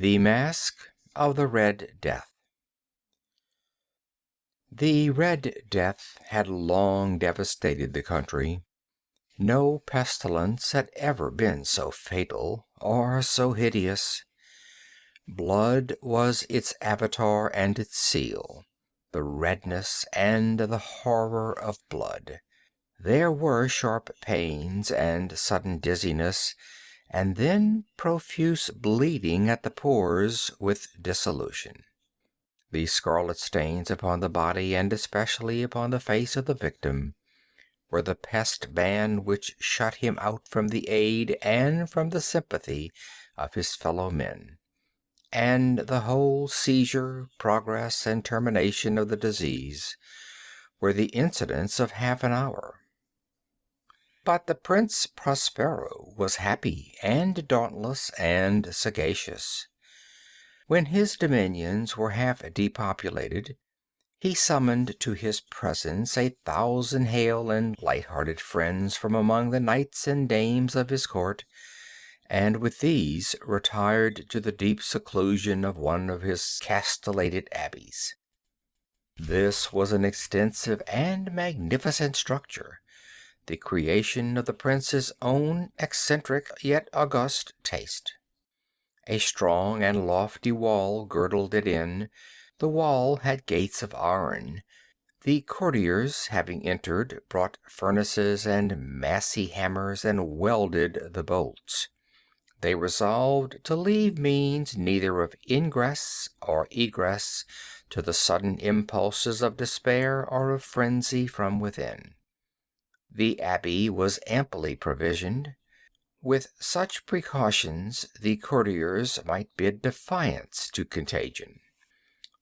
The Masque of the Red Death. The Red Death had long devastated the country. No pestilence had ever been so fatal or so hideous. Blood was its avatar and its seal, the redness and the horror of blood. There were sharp pains and sudden dizziness, and then profuse bleeding at the pores with dissolution. The scarlet stains upon the body, and especially upon the face of the victim, were the pest ban which shut him out from the aid and from the sympathy of his fellow men, and the whole seizure, progress, and termination of the disease were the incidents of half an hour. But the Prince Prospero was happy and dauntless and sagacious. When his dominions were half depopulated, he summoned to his presence 1,000 hale and light-hearted friends from among the knights and dames of his court, and with these retired to the deep seclusion of one of his castellated abbeys. This was an extensive and magnificent structure, the creation of the prince's own eccentric yet august taste. A strong and lofty wall girdled it in. The wall had gates of iron. The courtiers, having entered, brought furnaces and massy hammers and welded the bolts. They resolved to leave means neither of ingress or egress to the sudden impulses of despair or of frenzy from within. The abbey was amply provisioned. With such precautions, the courtiers might bid defiance to contagion.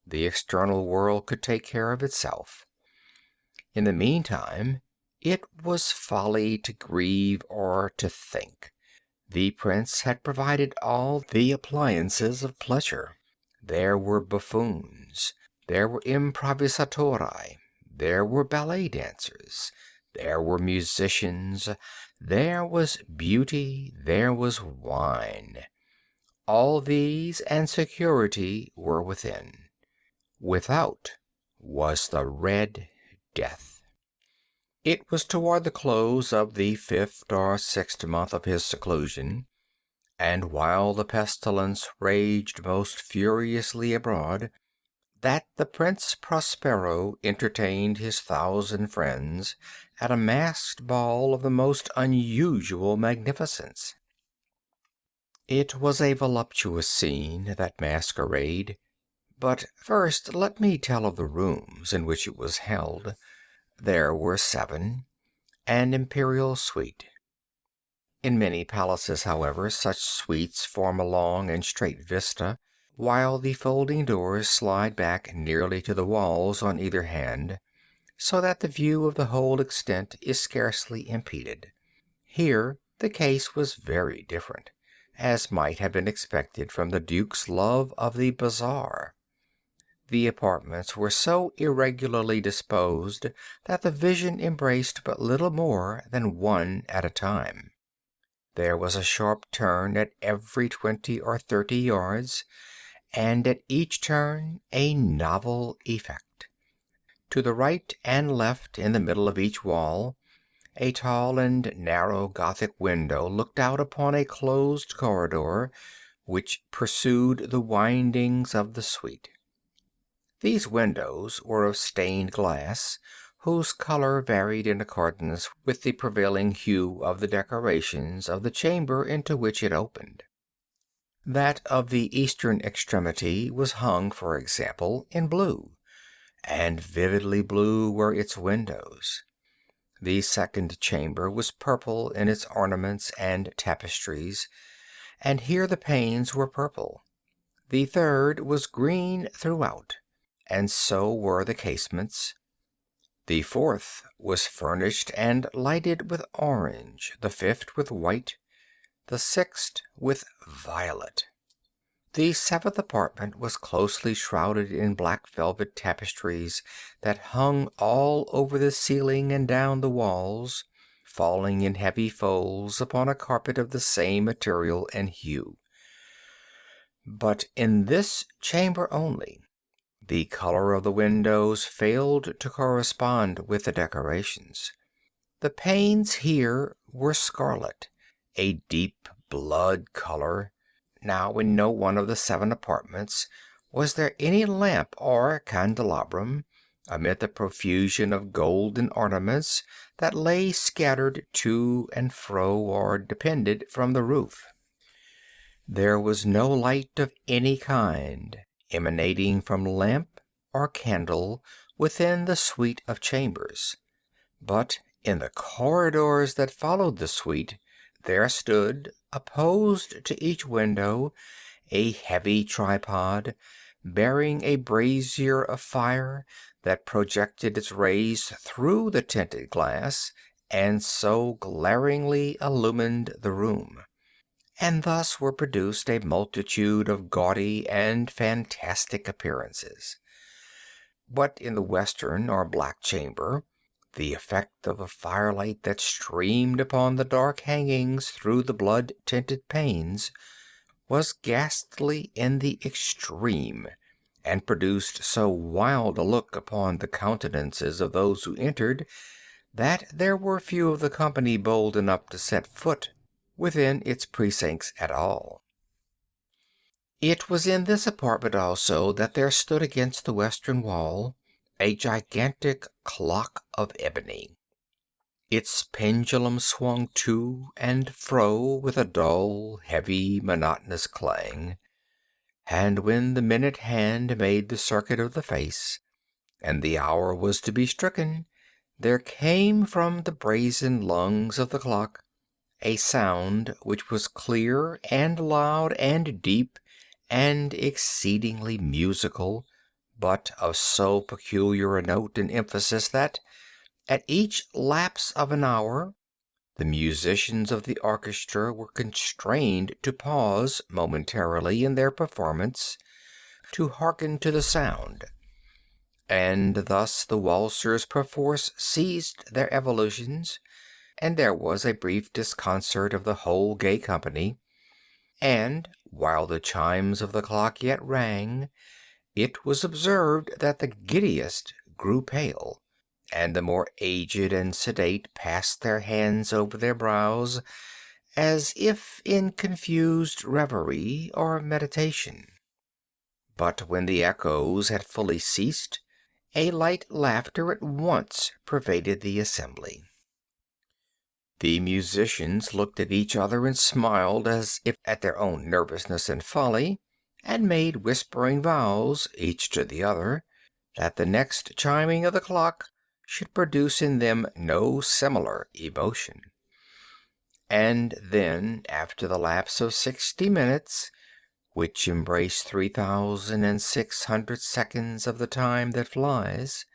The external world could take care of itself. In the meantime, it was folly to grieve or to think. The prince had provided all the appliances of pleasure. There were buffoons, there were improvisatori, there were ballet dancers, there were musicians, there was beauty, there was wine. All these and security were within. Without was the Red Death. It was toward the close of the 5th or 6th month of his seclusion, and while the pestilence raged most furiously abroad, that the Prince Prospero entertained his 1,000 friends at a masked ball of the most unusual magnificence. It was a voluptuous scene, that masquerade. But first let me tell of the rooms in which it was held. There were 7, an imperial suite. In many palaces, however, such suites form a long and straight vista, while the folding doors slide back nearly to the walls on either hand, so that the view of the whole extent is scarcely impeded. Here the case was very different, as might have been expected from the Duke's love of the bazaar. The apartments were so irregularly disposed that the vision embraced but little more than one at a time. There was a sharp turn at every 20 or 30 yards, and at each turn a novel effect. To the right and left, in the middle of each wall, a tall and narrow Gothic window looked out upon a closed corridor which pursued the windings of the suite. These windows were of stained glass, whose color varied in accordance with the prevailing hue of the decorations of the chamber into which it opened. That of the eastern extremity was hung, for example, in blue, and vividly blue were its windows. The second chamber was purple in its ornaments and tapestries, and here the panes were purple. The third was green throughout, and so were the casements. The fourth was furnished and lighted with orange, the fifth with white, the sixth with violet. The 7th apartment was closely shrouded in black velvet tapestries that hung all over the ceiling and down the walls, falling in heavy folds upon a carpet of the same material and hue. But in this chamber only, the color of the windows failed to correspond with the decorations. The panes here were scarlet, a deep blood color. Now, in no one of the 7 apartments was there any lamp or candelabrum, amid the profusion of golden ornaments that lay scattered to and fro or depended from the roof. There was no light of any kind emanating from lamp or candle within the suite of chambers, but in the corridors that followed the suite there stood, opposed to each window, a heavy tripod, bearing a brazier of fire that projected its rays through the tinted glass, and so glaringly illumined the room. And thus were produced a multitude of gaudy and fantastic appearances. But in the western or black chamber, the effect of the firelight that streamed upon the dark hangings through the blood-tinted panes was ghastly in the extreme, and produced so wild a look upon the countenances of those who entered, that there were few of the company bold enough to set foot within its precincts at all. It was in this apartment also that there stood against the western wall a gigantic clock of ebony. Its pendulum swung to and fro with a dull, heavy, monotonous clang, and when the minute hand made the circuit of the face, and the hour was to be stricken, there came from the brazen lungs of the clock a sound which was clear and loud and deep and exceedingly musical, but of so peculiar a note and emphasis that, at each lapse of an hour, the musicians of the orchestra were constrained to pause momentarily in their performance to hearken to the sound, and thus the waltzers perforce ceased their evolutions, and there was a brief disconcert of the whole gay company, and, while the chimes of the clock yet rang, it was observed that the giddiest grew pale, and the more aged and sedate passed their hands over their brows, as if in confused reverie or meditation. But when the echoes had fully ceased, a light laughter at once pervaded the assembly. The musicians looked at each other and smiled as if at their own nervousness and folly, and made whispering vows, each to the other, that the next chiming of the clock should produce in them no similar emotion. And then, after the lapse of 60 minutes, which embrace 3,600 seconds of the time that flies,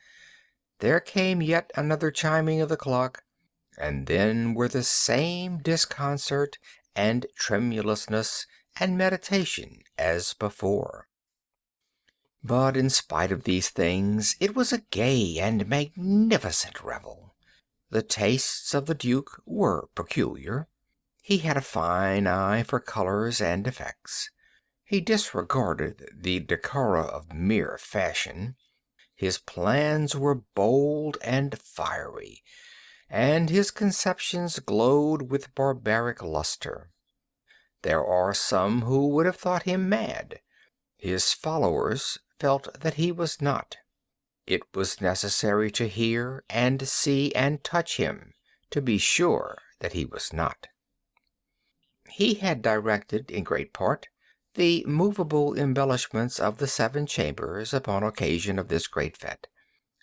there came yet another chiming of the clock, and then were the same disconcert and tremulousness and meditation as before. But in spite of these things, it was a gay and magnificent revel. The tastes of the Duke were peculiar. He had a fine eye for colors and effects. He disregarded the decora of mere fashion. His plans were bold and fiery, and his conceptions glowed with barbaric luster. There are some who would have thought him mad. His followers felt that he was not. It was necessary to hear and see and touch him to be sure that he was not. He had directed, in great part, the movable embellishments of the 7 chambers upon occasion of this great fête,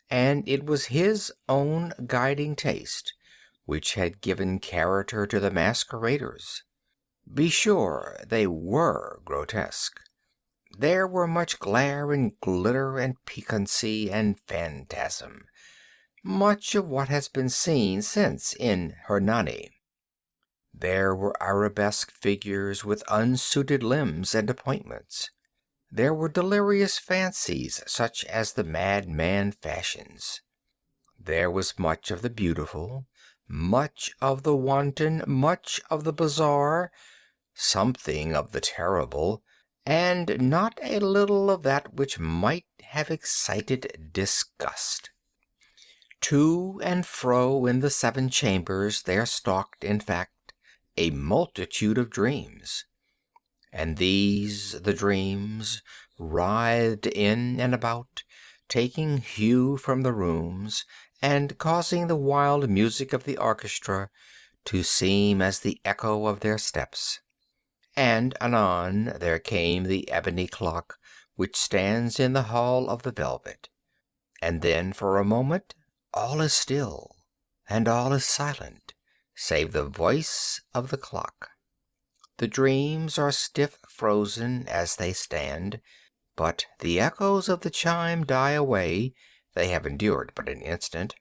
and it was his own guiding taste which had given character to the masqueraders. Be sure they were grotesque. There were much glare and glitter and piquancy and phantasm, much of what has been seen since in Hernani. There were arabesque figures with unsuited limbs and appointments. There were delirious fancies such as the madman fashions. There was much of the beautiful, much of the wanton, much of the bizarre, something of the terrible, and not a little of that which might have excited disgust. To and fro in the 7 chambers there stalked, in fact, a multitude of dreams. And these, the dreams, writhed in and about, taking hue from the rooms, and causing the wild music of the orchestra to seem as the echo of their steps. And anon there came the ebony clock which stands in the hall of the velvet. And then for a moment all is still, and all is silent, save the voice of the clock. The dreams are stiff frozen as they stand, but the echoes of the chime die away, they have endured but an instant,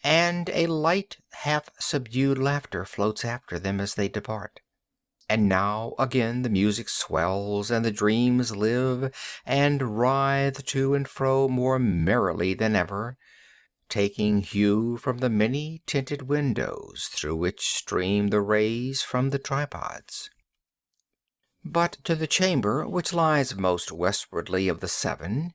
and a light, half-subdued laughter floats after them as they depart. And now again the music swells, and the dreams live, and writhe to and fro more merrily than ever, taking hue from the many-tinted windows through which stream the rays from the tripods. But to the chamber which lies most westwardly of the 7,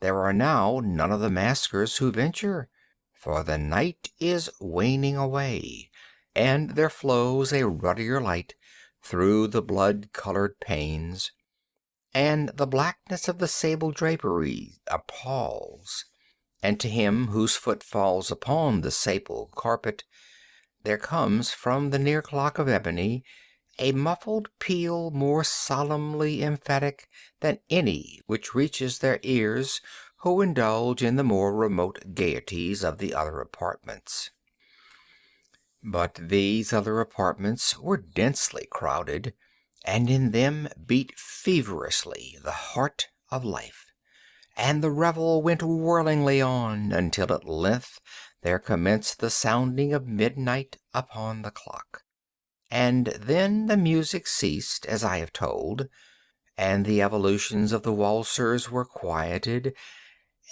there are now none of the maskers who venture, for the night is waning away, and there flows a ruddier light through the blood-colored panes, and the blackness of the sable drapery appalls, and to him whose foot falls upon the sable carpet there comes from the near clock of ebony a muffled peal more solemnly emphatic than any which reaches their ears who indulge in the more remote gaieties of the other apartments. But these other apartments were densely crowded, and in them beat feverishly the heart of life, and the revel went whirlingly on, until at length there commenced the sounding of midnight upon the clock. And then the music ceased, as I have told, and the evolutions of the waltzers were quieted,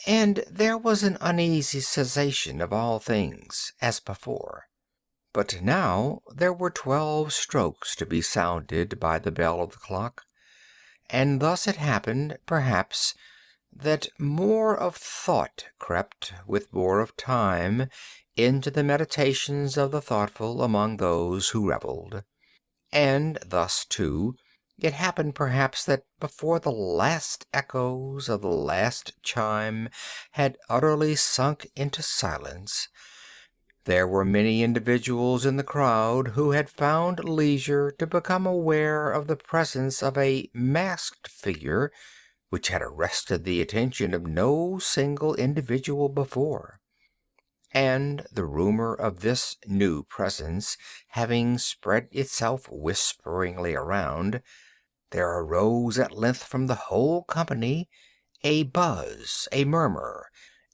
and there was an uneasy cessation of all things, as before. But now there were 12 strokes to be sounded by the bell of the clock, and thus it happened, perhaps, that more of thought crept, with more of time, into the meditations of the thoughtful among those who revelled. And thus, too, it happened perhaps that before the last echoes of the last chime had utterly sunk into silence, there were many individuals in the crowd who had found leisure to become aware of the presence of a masked figure which had arrested the attention of no single individual before. And the rumor of this new presence having spread itself whisperingly around, there arose at length from the whole company a buzz, a murmur,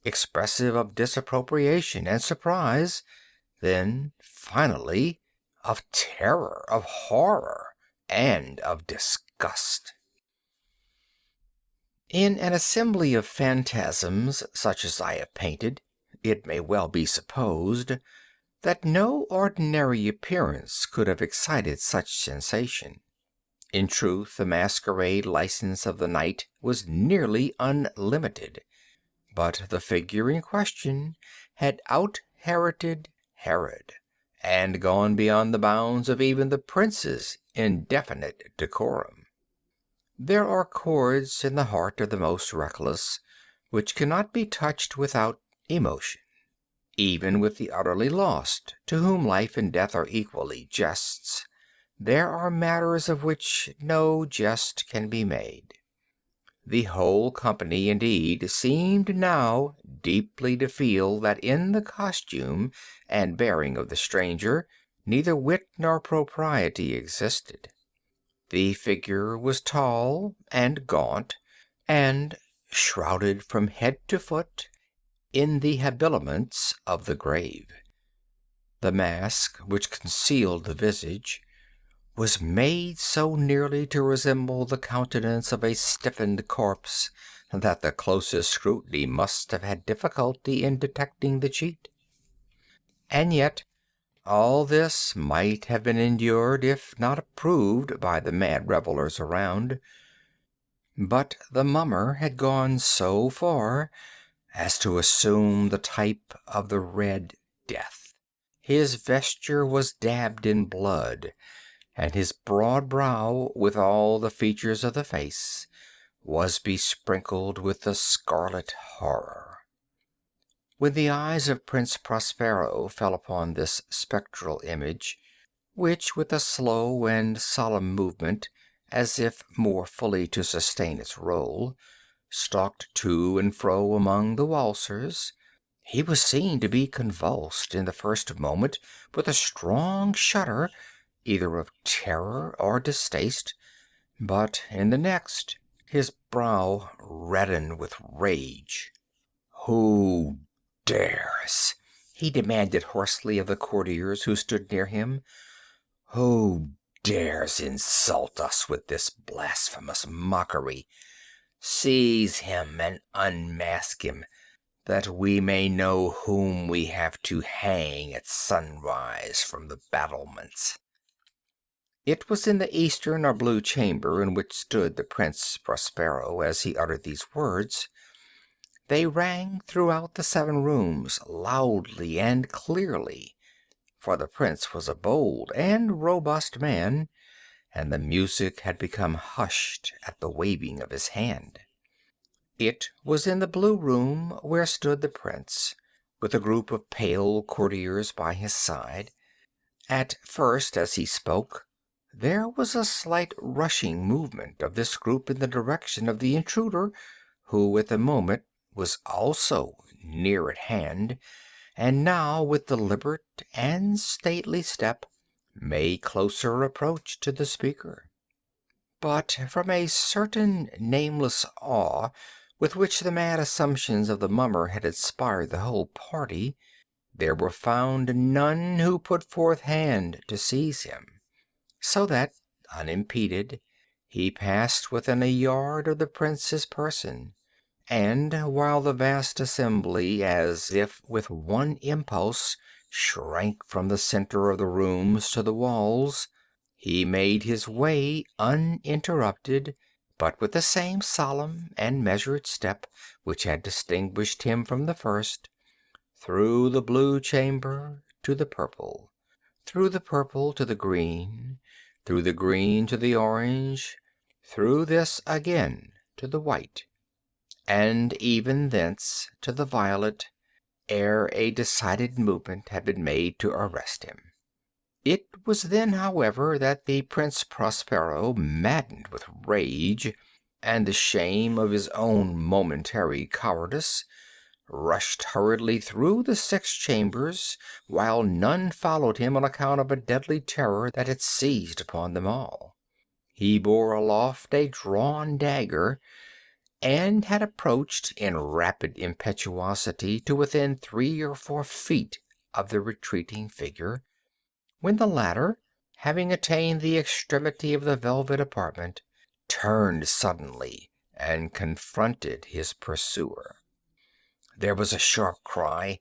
expressive of disapprobation and surprise, then, finally, of terror, of horror, and of disgust. In an assembly of phantasms such as I have painted, it may well be supposed that no ordinary appearance could have excited such sensation. In truth, the masquerade license of the night was nearly unlimited, but the figure in question had out-Heroded Herod, and gone beyond the bounds of even the prince's indefinite decorum. There are chords in the heart of the most reckless which cannot be touched without emotion. Even with the utterly lost, to whom life and death are equally jests, there are matters of which no jest can be made. The whole company, indeed, seemed now deeply to feel that in the costume and bearing of the stranger neither wit nor propriety existed. The figure was tall and gaunt, and shrouded from head to foot in the habiliments of the grave. The mask which concealed the visage was made so nearly to resemble the countenance of a stiffened corpse that the closest scrutiny must have had difficulty in detecting the cheat. And yet all this might have been endured if not approved by the mad revellers around, But the mummer had gone so far as to assume the type of the Red Death. His vesture was dabbed in blood, and his broad brow, with all the features of the face, was besprinkled with the scarlet horror. When the eyes of Prince Prospero fell upon this spectral image, which, with a slow and solemn movement, as if more fully to sustain its role, stalked to and fro among the waltzers, he was seen to be convulsed in the first moment with a strong shudder, either of terror or distaste, but in the next his brow reddened with rage. "Who dares?" he demanded hoarsely of the courtiers who stood near him. "Who dares insult us with this blasphemous mockery? Seize him and unmask him, that we may know whom we have to hang at sunrise from the battlements." It was in the eastern or blue chamber in which stood the Prince Prospero as he uttered these words. They rang throughout the 7 rooms loudly and clearly, for the prince was a bold and robust man, and the music had become hushed at the waving of his hand. It was in the blue room where stood the prince, with a group of pale courtiers by his side. At first, as he spoke, there was a slight rushing movement of this group in the direction of the intruder, who at the moment was also near at hand, and now with deliberate and stately step made closer approach to the speaker. But from a certain nameless awe with which the mad assumptions of the mummer had inspired the whole party, there were found none who put forth hand to seize him, so that, unimpeded, he passed within a yard of the prince's person, and while the vast assembly, as if with one impulse, shrank from the center of the rooms to the walls, he made his way uninterrupted, but with the same solemn and measured step which had distinguished him from the first, through the blue chamber to the purple, through the purple to the green, through the green to the orange, through this again to the white, and even thence to the violet, ere a decided movement had been made to arrest him. It was then, however, that the Prince Prospero, maddened with rage and the shame of his own momentary cowardice, rushed hurriedly through the 6 chambers, while none followed him on account of a deadly terror that had seized upon them all. He bore aloft a drawn dagger, and had approached in rapid impetuosity to within 3 or 4 feet of the retreating figure, when the latter, having attained the extremity of the velvet apartment, turned suddenly and confronted his pursuer. There was a sharp cry,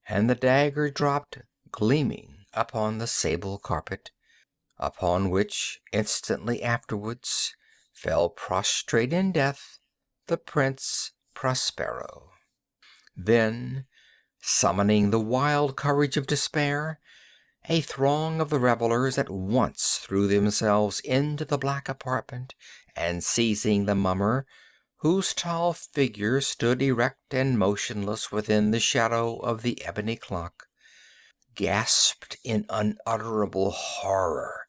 and the dagger dropped gleaming upon the sable carpet, upon which, instantly afterwards, fell prostrate in death the Prince Prospero. Then, summoning the wild courage of despair, a throng of the revelers at once threw themselves into the black apartment, and seizing the mummer, whose tall figure stood erect and motionless within the shadow of the ebony clock, gasped in unutterable horror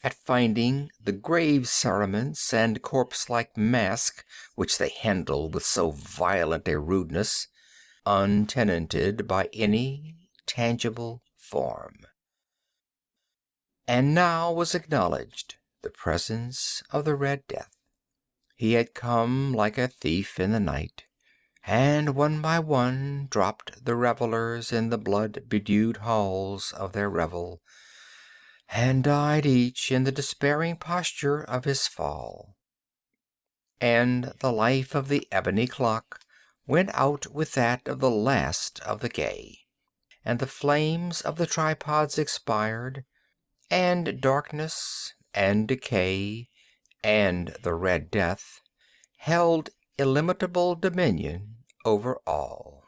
at finding the grave cerements and corpse-like mask which they handled with so violent a rudeness, untenanted by any tangible form. And now was acknowledged the presence of the Red Death. He had come like a thief in the night, and one by one dropped the revelers in the blood-bedewed halls of their revel, and died each in the despairing posture of his fall. And the life of the ebony clock went out with that of the last of the gay, and the flames of the tripods expired, and darkness and decay and the Red Death held illimitable dominion over all.